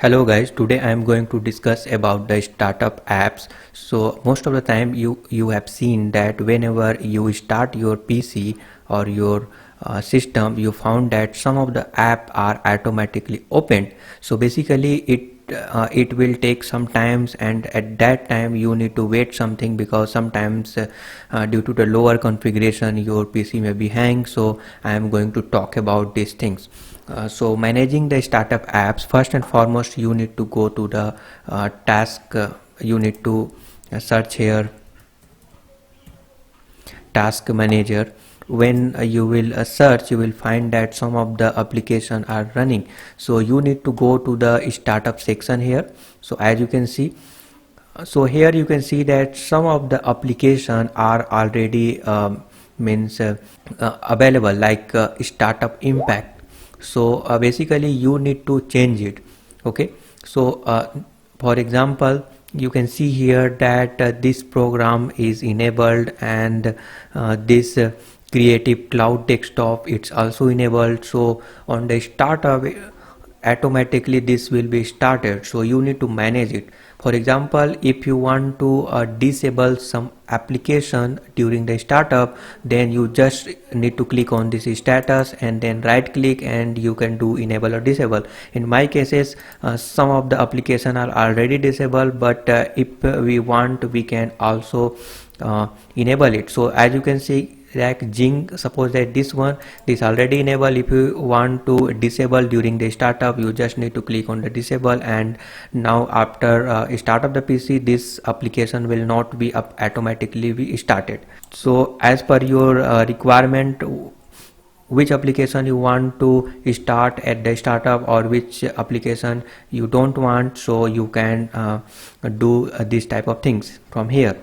Hello guys, today I am going to discuss about the startup apps. So most of the time you have seen that whenever you start your PC or your system, you found that some of the app are automatically opened. So basically it will take some times, and at that time you need to wait something, because sometimes due to the lower configuration your PC may be hang. So I am going to talk about these things. So managing the startup apps, first and foremost you need to go to the task. You need to search here task manager. When you will search, you will find that some of the application are running. So you need to go to the startup section here. So as you can see, so here you can see that some of the application are already available, like startup impact. So basically you need to change it. Okay, so for example, you can see here that this program is enabled, and this creative cloud desktop it's also enabled. So on the startup, automatically this will be started. So you need to manage it. For example, if you want to disable some application during the startup, then you just need to click on this status and then right click, and you can do enable or disable. In my cases, some of the application are already disabled, but if we want, we can also enable it. So as you can see, like Jing, suppose that this already enabled. If you want to disable during the startup, you just need to click on the disable, and now after start of the PC, this application will not be automatically be started. So as per your requirement, which application you want to start at the startup or which application you don't want, so you can do this type of things from here.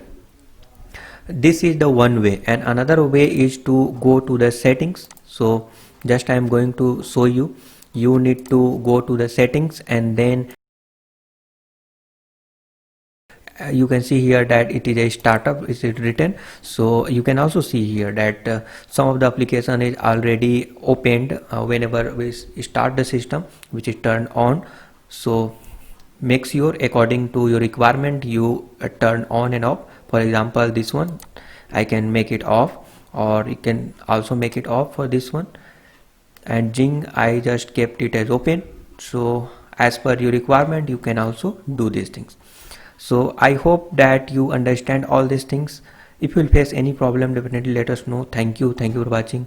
This is the one way, and another way is to go to the settings. So just I am going to show you. You need to go to the settings, and then you can see here that it is a startup is it written. So you can also see here that some of the application is already opened whenever we start the system, which is turned on. So make sure according to your requirement you turn on and off. For example, this one I can make it off, or you can also make it off for this one. And Jing, I just kept it as open. So as per your requirement you can also do these things. So I hope that you understand all these things. If you will face any problem, definitely let us know. Thank you for watching.